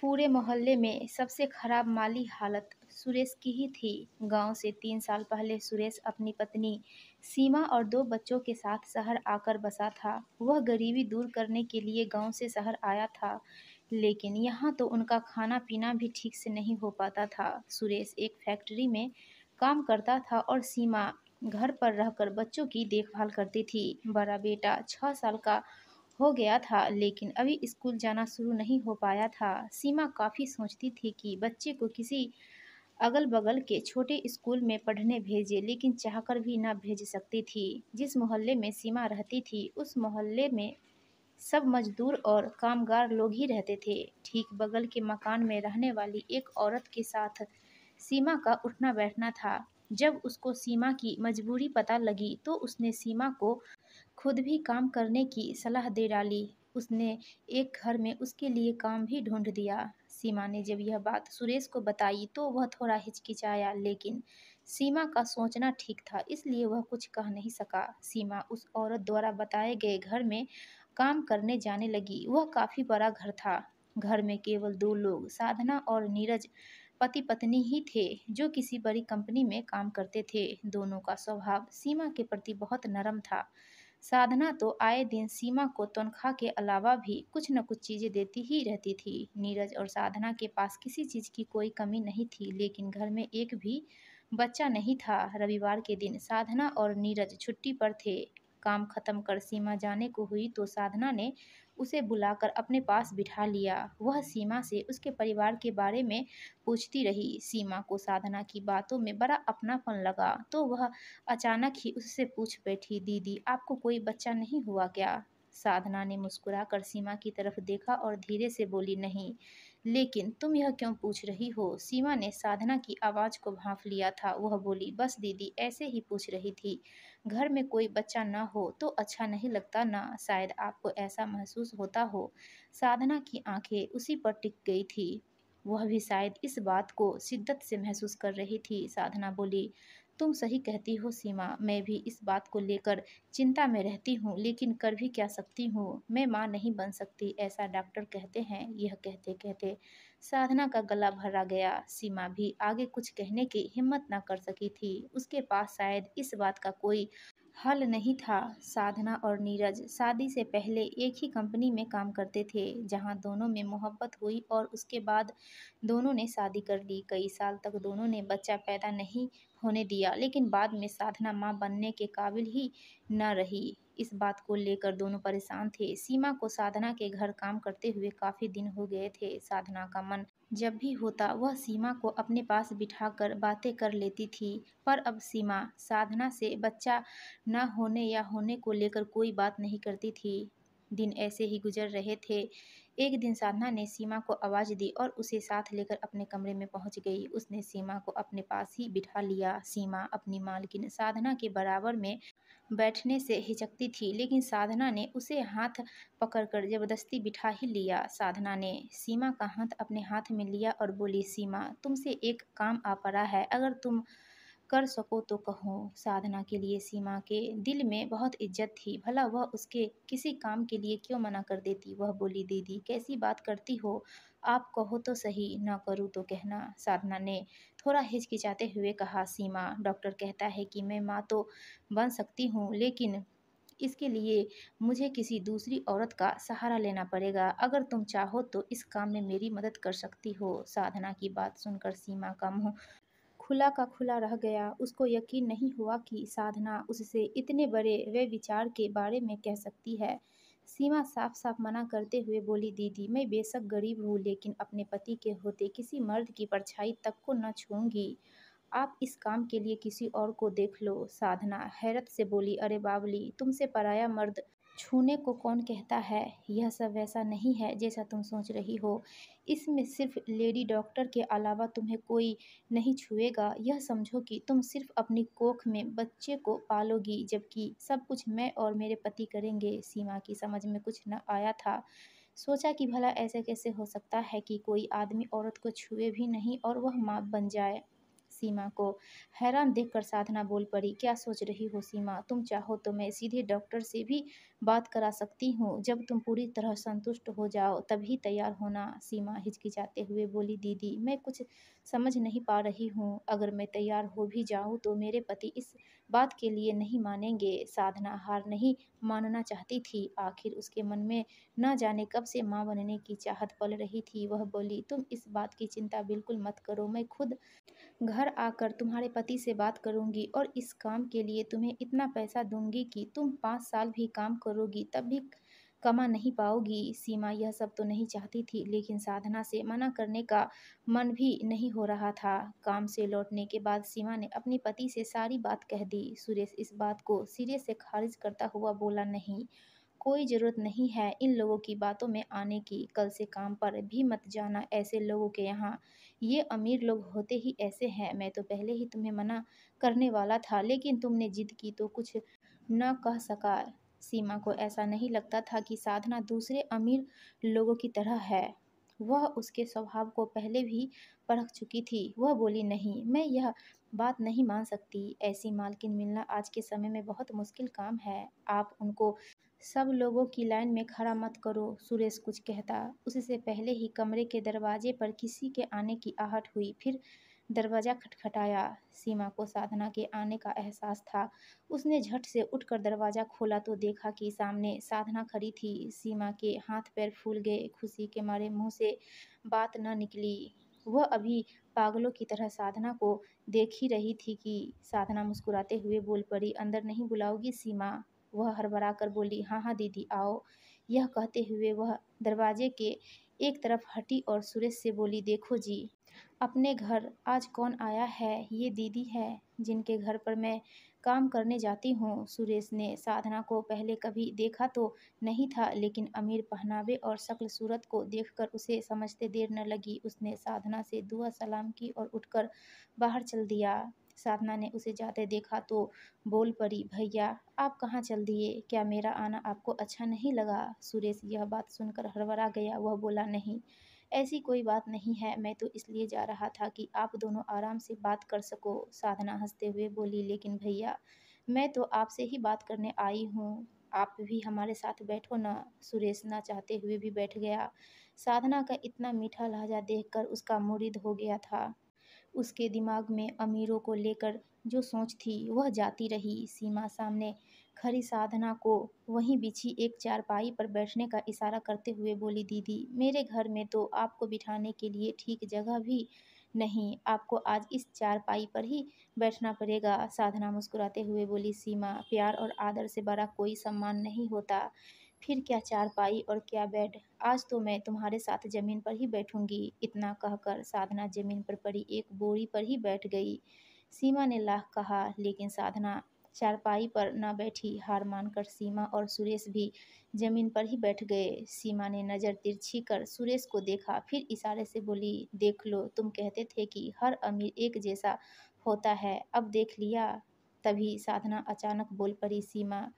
पूरे मोहल्ले में सबसे खराब माली हालत सुरेश की ही थी। गांव से 3 साल पहले सुरेश अपनी पत्नी सीमा और 2 बच्चों के साथ शहर आकर बसा था। वह गरीबी दूर करने के लिए गांव से शहर आया था, लेकिन यहाँ तो उनका खाना पीना भी ठीक से नहीं हो पाता था। सुरेश एक फैक्ट्री में काम करता था और सीमा घर पर रहकर बच्चों की देखभाल करती थी। बड़ा बेटा 6 साल का हो गया था, लेकिन अभी स्कूल जाना शुरू नहीं हो पाया था। सीमा काफ़ी सोचती थी कि बच्चे को किसी अगल-बगल के छोटे स्कूल में पढ़ने भेजे, लेकिन चाहकर भी ना भेज सकती थी। जिस मोहल्ले में सीमा रहती थी, उस मोहल्ले में सब मजदूर और कामगार लोग ही रहते थे। ठीक बगल के मकान में रहने वाली एक औरत के साथ सीमा का उठना बैठना था। जब उसको सीमा की मजबूरी पता लगी, तो उसने सीमा को खुद भी काम करने की सलाह दे डाली। उसने एक घर में उसके लिए काम भी ढूँढ दिया। सीमा ने जब यह बात सुरेश को बताई तो वह थोड़ा हिचकिचाया, लेकिन सीमा का सोचना ठीक था, इसलिए वह कुछ कह नहीं सका। सीमा उस औरत द्वारा बताए गए घर में काम करने जाने लगी। वह काफ़ी बड़ा घर था। घर में केवल 2 लोग, साधना और नीरज पति-पत्नी ही थे, जो किसी बड़ी कंपनी में काम करते थे। दोनों का स्वभाव सीमा के प्रति बहुत नरम था। साधना तो आए दिन सीमा को तनख्वाह के अलावा भी कुछ न कुछ चीज़ें देती ही रहती थी। नीरज और साधना के पास किसी चीज़ की कोई कमी नहीं थी, लेकिन घर में एक भी बच्चा नहीं था। रविवार के दिन साधना और नीरज छुट्टी पर थे। काम खत्म कर सीमा जाने को हुई तो साधना ने उसे बुलाकर अपने पास बिठा लिया। वह सीमा से उसके परिवार के बारे में पूछती रही। सीमा को साधना की बातों में बड़ा अपनापन लगा, तो वह अचानक ही उससे पूछ बैठी, दीदी आपको कोई बच्चा नहीं हुआ क्या? साधना ने मुस्कुराकर सीमा की तरफ देखा और धीरे से बोली, नहीं, लेकिन तुम यह क्यों पूछ रही हो? सीमा ने साधना की आवाज़ को भांप लिया था। वह बोली, बस दीदी ऐसे ही पूछ रही थी। घर में कोई बच्चा ना हो तो अच्छा नहीं लगता ना, शायद आपको ऐसा महसूस होता हो। साधना की आंखें उसी पर टिक गई थी। वह भी शायद इस बात को शिद्दत से महसूस कर रही थी। साधना बोली, तुम सही कहती हो सीमा, मैं भी इस बात को लेकर चिंता में रहती हूँ, लेकिन कर भी क्या सकती हूँ। मैं माँ नहीं बन सकती, ऐसा डॉक्टर कहते हैं। यह कहते कहते साधना का गला भरा गया। सीमा भी आगे कुछ कहने की हिम्मत न कर सकी थी। उसके पास शायद इस बात का कोई हल नहीं था। साधना और नीरज शादी से पहले एक ही कंपनी में काम करते थे, जहां दोनों में मोहब्बत हुई और उसके बाद दोनों ने शादी कर ली। कई साल तक दोनों ने बच्चा पैदा नहीं होने दिया, लेकिन बाद में साधना मां बनने के काबिल ही न रही। इस बात को लेकर दोनों परेशान थे। सीमा को साधना के घर काम करते हुए काफ़ी दिन हो गए थे। साधना का मन जब भी होता वह सीमा को अपने पास बिठाकर बातें कर लेती थी, पर अब सीमा साधना से बच्चा न होने या होने को लेकर कोई बात नहीं करती थी। दिन ऐसे ही गुजर रहे थे। एक दिन साधना ने सीमा को आवाज़ दी और उसे साथ लेकर अपने कमरे में पहुंच गई। उसने सीमा को अपने पास ही बिठा लिया। सीमा अपनी मालकिन साधना के बराबर में बैठने से हिचकती थी, लेकिन साधना ने उसे हाथ पकड़कर जबरदस्ती बिठा ही लिया। साधना ने सीमा का हाथ अपने हाथ में लिया और बोली, सीमा तुमसे एक काम आ पड़ा है, अगर तुम कर सको तो कहो। साधना के लिए सीमा के दिल में बहुत इज्जत थी। भला वह उसके किसी काम के लिए क्यों मना कर देती। वह बोली, दीदी कैसी बात करती हो, आप कहो तो सही, ना करूँ तो कहना। साधना ने थोड़ा हिचकिचाते हुए कहा, सीमा डॉक्टर कहता है कि मैं माँ तो बन सकती हूँ, लेकिन इसके लिए मुझे किसी दूसरी औरत का सहारा लेना पड़ेगा। अगर तुम चाहो तो इस काम में मेरी मदद कर सकती हो। साधना की बात सुनकर सीमा का मुंह खुला का खुला रह गया। उसको यकीन नहीं हुआ कि साधना उससे इतने बड़े व्यभिचार के बारे में कह सकती है। सीमा साफ साफ मना करते हुए बोली, दीदी मैं बेशक गरीब हूँ, लेकिन अपने पति के होते किसी मर्द की परछाई तक को न छूऊंगी। आप इस काम के लिए किसी और को देख लो। साधना हैरत से बोली, अरे बाबली, तुमसे पराया मर्द छूने को कौन कहता है। यह सब वैसा नहीं है जैसा तुम सोच रही हो। इसमें सिर्फ लेडी डॉक्टर के अलावा तुम्हें कोई नहीं छुएगा। यह समझो कि तुम सिर्फ अपनी कोख में बच्चे को पालोगी, जबकि सब कुछ मैं और मेरे पति करेंगे। सीमा की समझ में कुछ न आया था। सोचा कि भला ऐसे कैसे हो सकता है कि कोई आदमी औरत को छुए भी नहीं और वह माँ बन जाए। सीमा को हैरान देखकर साधना बोल पड़ी, क्या सोच रही हो सीमा, तुम चाहो तो मैं सीधे डॉक्टर से भी बात करा सकती हूँ। जब तुम पूरी तरह संतुष्ट हो जाओ तभी तैयार होना। सीमा हिचकिचाते हुए बोली, दीदी मैं कुछ समझ नहीं पा रही हूँ। अगर मैं तैयार हो भी जाऊँ तो मेरे पति इस बात के लिए नहीं मानेंगे। साधना हार नहीं मानना चाहती थी। आखिर उसके मन में न जाने कब से माँ बनने की चाहत पल रही थी। वह बोली, तुम इस बात की चिंता बिल्कुल मत करो। मैं खुद घर आकर तुम्हारे पति से बात करूंगी और इस काम के लिए तुम्हें इतना पैसा दूंगी कि तुम 5 साल भी काम करोगी तब भी कमा नहीं पाओगी। सीमा यह सब तो नहीं चाहती थी, लेकिन साधना से मना करने का मन भी नहीं हो रहा था। काम से लौटने के बाद सीमा ने अपने पति से सारी बात कह दी। सुरेश इस बात को सिरे से खारिज करता हुआ बोला, नहीं, कोई ज़रूरत नहीं है इन लोगों की बातों में आने की। कल से काम पर भी मत जाना ऐसे लोगों के यहाँ। ये अमीर लोग होते ही ऐसे हैं। मैं तो पहले ही तुम्हें मना करने वाला था, लेकिन तुमने जिद की तो कुछ न कह सका। सीमा को ऐसा नहीं लगता था कि साधना दूसरे अमीर लोगों की तरह है। वह उसके स्वभाव को पहले भी परख चुकी थी। वह बोली, नहीं, मैं यह बात नहीं मान सकती। ऐसी मालकिन मिलना आज के समय में बहुत मुश्किल काम है। आप उनको सब लोगों की लाइन में खड़ा मत करो। सुरेश कुछ कहता उससे पहले ही कमरे के दरवाजे पर किसी के आने की आहट हुई। फिर दरवाज़ा खटखटाया। सीमा को साधना के आने का एहसास था। उसने झट से उठकर दरवाज़ा खोला तो देखा कि सामने साधना खड़ी थी। सीमा के हाथ पैर फूल गए। खुशी के मारे मुंह से बात न निकली। वह अभी पागलों की तरह साधना को देख ही रही थी कि साधना मुस्कुराते हुए बोल पड़ी, अंदर नहीं बुलाओगी सीमा? वह हड़बड़ा कर बोली, हाँ हाँ दीदी आओ। यह कहते हुए वह दरवाजे के एक तरफ हटी और सुरेश से बोली, देखो जी, अपने घर आज कौन आया है? ये दीदी है जिनके घर पर मैं काम करने जाती हूँ। सुरेश ने साधना को पहले कभी देखा तो नहीं था, लेकिन अमीर पहनावे और शक्ल सूरत को देखकर उसे समझते देर न लगी। उसने साधना से दुआ सलाम की और उठकर बाहर चल दिया। साधना ने उसे जाते देखा तो बोल पड़ी, भैया आप कहाँ चल दिए? क्या मेरा आना आपको अच्छा नहीं लगा? सुरेश यह बात सुनकर हड़बड़ा गया। वह बोला, नहीं, ऐसी कोई बात नहीं है। मैं तो इसलिए जा रहा था कि आप दोनों आराम से बात कर सको। साधना हंसते हुए बोली, लेकिन भैया मैं तो आपसे ही बात करने आई हूँ। आप भी हमारे साथ बैठो ना। सुरेश ना चाहते हुए भी बैठ गया। साधना का इतना मीठा लहजा देखकर उसका मुरीद हो गया था। उसके दिमाग में अमीरों को लेकर जो सोच थी वह जाती रही। सीमा सामने खड़ी साधना को वहीं बिछी एक चारपाई पर बैठने का इशारा करते हुए बोली, दीदी मेरे घर में तो आपको बिठाने के लिए ठीक जगह भी नहीं। आपको आज इस चारपाई पर ही बैठना पड़ेगा। साधना मुस्कुराते हुए बोली, सीमा प्यार और आदर से बड़ा कोई सम्मान नहीं होता। फिर क्या चारपाई और क्या बेड, आज तो मैं तुम्हारे साथ ज़मीन पर ही बैठूंगी। इतना कहकर साधना ज़मीन पर पड़ी एक बोरी पर ही बैठ गई। सीमा ने लाख कहा, लेकिन साधना चारपाई पर न बैठी। हार मानकर सीमा और सुरेश भी ज़मीन पर ही बैठ गए। सीमा ने नज़र तिरछी कर सुरेश को देखा, फिर इशारे से बोली, देख लो, तुम कहते थे कि हर अमीर एक जैसा होता है, अब देख लिया। तभी साधना अचानक बोल पड़ी, सीमा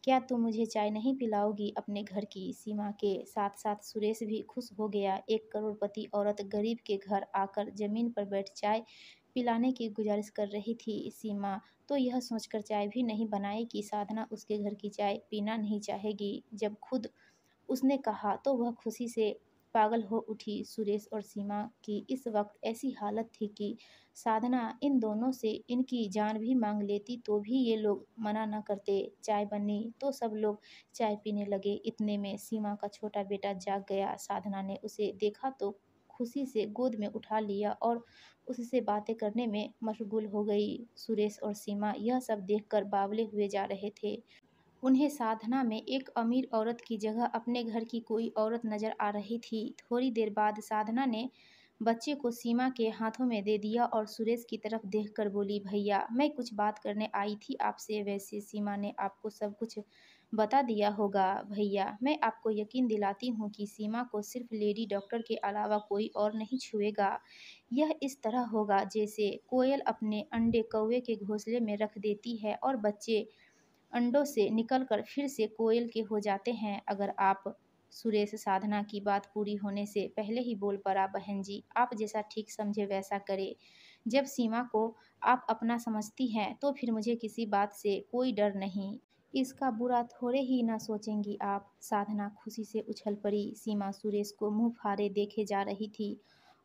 क्या तुम मुझे चाय नहीं पिलाओगी अपने घर की? सीमा के साथ साथ सुरेश भी खुश हो गया। एक करोड़पति औरत गरीब के घर आकर जमीन पर बैठ चाय पिलाने की गुजारिश कर रही थी। सीमा तो यह सोचकर चाय भी नहीं बनाई कि साधना उसके घर की चाय पीना नहीं चाहेगी। जब खुद उसने कहा तो वह खुशी से पागल हो उठी। सुरेश और सीमा की इस वक्त ऐसी हालत थी कि साधना इन दोनों से इनकी जान भी मांग लेती तो भी ये लोग मना न करते। चाय बनी तो सब लोग चाय पीने लगे। इतने में सीमा का छोटा बेटा जाग गया। साधना ने उसे देखा तो खुशी से गोद में उठा लिया और उससे बातें करने में मशगूल हो गई। सुरेश और सीमा यह सब देखकर बावले हुए जा रहे थे। उन्हें साधना में एक अमीर औरत की जगह अपने घर की कोई औरत नजर आ रही थी। थोड़ी देर बाद साधना ने बच्चे को सीमा के हाथों में दे दिया और सुरेश की तरफ देखकर बोली, भैया मैं कुछ बात करने आई थी आपसे। वैसे सीमा ने आपको सब कुछ बता दिया होगा। भैया मैं आपको यकीन दिलाती हूँ कि सीमा को सिर्फ लेडी डॉक्टर के अलावा कोई और नहीं छुएगा। यह इस तरह होगा जैसे कोयल अपने अंडे कौवे के घोंसले में रख देती है और बच्चे अंडों से निकलकर फिर से कोयल के हो जाते हैं। अगर आप सुरेश साधना की बात पूरी होने से पहले ही बोल पड़ा, बहन जी आप जैसा ठीक समझे वैसा करे। जब सीमा को आप अपना समझती हैं तो फिर मुझे किसी बात से कोई डर नहीं। इसका बुरा थोड़े ही ना सोचेंगी आप। साधना खुशी से उछल पड़ी। सीमा सुरेश को मुंह फाड़े देखे जा रही थी।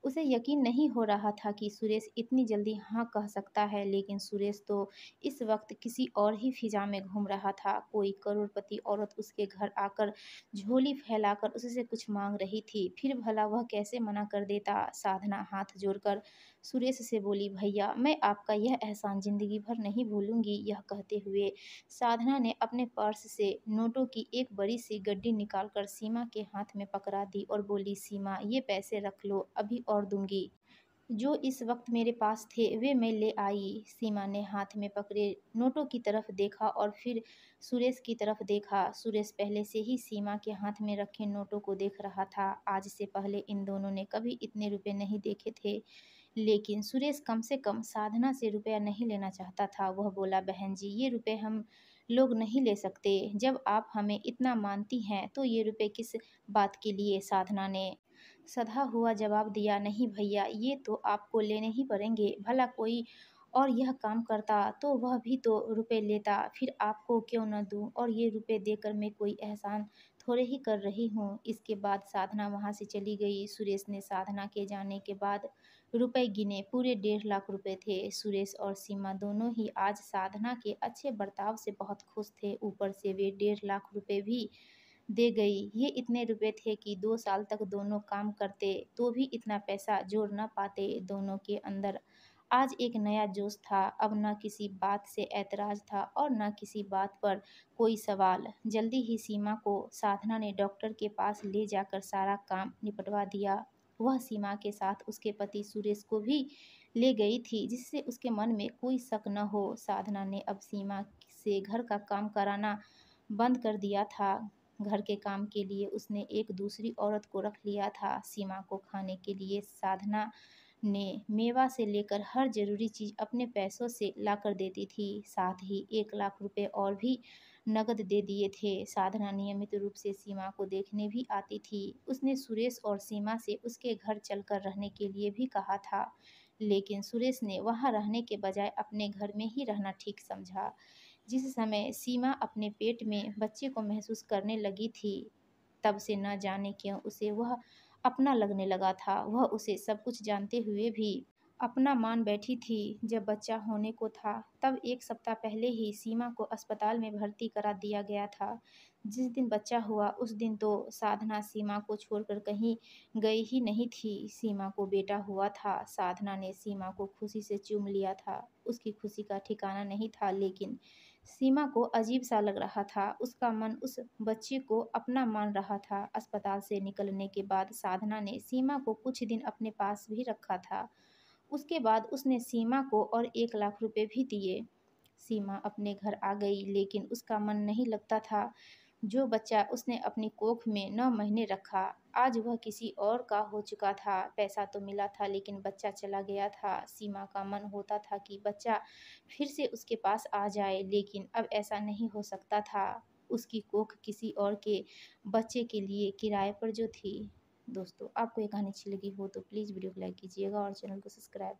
उसे यकीन नहीं हो रहा था कि सुरेश इतनी जल्दी हाँ कह सकता है, लेकिन सुरेश तो इस वक्त किसी और ही फिजा में घूम रहा था। कोई करोड़पति औरत उसके घर आकर झोली फैलाकर उससे कुछ मांग रही थी, फिर भला वह कैसे मना कर देता। साधना हाथ जोड़कर सुरेश से बोली, भैया मैं आपका यह एहसान जिंदगी भर नहीं भूलूंगी। यह कहते हुए साधना ने अपने पर्स से नोटों की एक बड़ी सी गड्डी निकालकर सीमा के हाथ में पकड़ा दी और बोली, सीमा ये पैसे रख लो, अभी और दूंगी। जो इस वक्त मेरे पास थे वे मैं ले आई। सीमा ने हाथ में पकड़े नोटों की तरफ देखा और फिर सुरेश की तरफ देखा। सुरेश पहले से ही सीमा के हाथ में रखे नोटों को देख रहा था। आज से पहले इन दोनों ने कभी इतने रुपए नहीं देखे थे, लेकिन सुरेश कम से कम साधना से रुपया नहीं लेना चाहता था। वह बोला, बहन जी ये रुपए हम लोग नहीं ले सकते। जब आप हमें इतना मानती हैं तो ये रुपए किस बात के लिए। साधना ने सधा हुआ जवाब दिया, नहीं भैया ये तो आपको लेने ही पड़ेंगे। भला कोई और यह काम करता तो वह भी तो रुपए लेता, फिर आपको क्यों न दूं। और ये रुपए देकर मैं कोई एहसान थोड़े ही कर रही हूँ। इसके बाद साधना वहाँ से चली गई। सुरेश ने साधना के जाने के बाद रुपए गिने, पूरे 1.5 लाख रुपए थे। सुरेश और सीमा दोनों ही आज साधना के अच्छे बर्ताव से बहुत खुश थे। ऊपर से वे 1.5 लाख रुपए भी दे गई। ये इतने रुपए थे कि 2 साल तक दोनों काम करते तो भी इतना पैसा जोड़ न पाते। दोनों के अंदर आज एक नया जोश था। अब न किसी बात से ऐतराज था और न किसी बात पर कोई सवाल। जल्दी ही सीमा को साधना ने डॉक्टर के पास ले जाकर सारा काम निपटवा दिया। वह सीमा के साथ उसके पति सुरेश को भी ले गई थी, जिससे उसके मन में कोई शक न हो। साधना ने अब सीमा से घर का काम कराना बंद कर दिया था। घर के काम के लिए उसने एक दूसरी औरत को रख लिया था। सीमा को खाने के लिए साधना ने मेवा से लेकर हर जरूरी चीज अपने पैसों से लाकर देती थी। साथ ही 1 लाख रुपए और भी नकद दे दिए थे। साधना नियमित रूप से सीमा को देखने भी आती थी। उसने सुरेश और सीमा से उसके घर चलकर रहने के लिए भी कहा था, लेकिन सुरेश ने वहां रहने के बजाय अपने घर में ही रहना ठीक समझा। जिस समय सीमा अपने पेट में बच्चे को महसूस करने लगी थी, तब से न जाने क्यों उसे वह अपना लगने लगा था। वह उसे सब कुछ जानते हुए भी अपना मान बैठी थी। जब बच्चा होने को था तब 1 सप्ताह पहले ही सीमा को अस्पताल में भर्ती करा दिया गया था। जिस दिन बच्चा हुआ उस दिन तो साधना सीमा को छोड़कर कहीं गई ही नहीं थी। सीमा को बेटा हुआ था। साधना ने सीमा को खुशी से चूम लिया था। उसकी खुशी का ठिकाना नहीं था, लेकिन सीमा को अजीब सा लग रहा था। उसका मन उस बच्चे को अपना मान रहा था। अस्पताल से निकलने के बाद साधना ने सीमा को कुछ दिन अपने पास भी रखा था। उसके बाद उसने सीमा को और 1 लाख रुपए भी दिए। सीमा अपने घर आ गई, लेकिन उसका मन नहीं लगता था। जो बच्चा उसने अपनी कोख में 9 महीने रखा, आज वह किसी और का हो चुका था। पैसा तो मिला था, लेकिन बच्चा चला गया था। सीमा का मन होता था कि बच्चा फिर से उसके पास आ जाए, लेकिन अब ऐसा नहीं हो सकता था। उसकी कोख किसी और के बच्चे के लिए किराए पर जो थी। दोस्तों, आपको ये कहानी अच्छी लगी हो तो प्लीज़ वीडियो को लाइक कीजिएगा और चैनल को सब्सक्राइब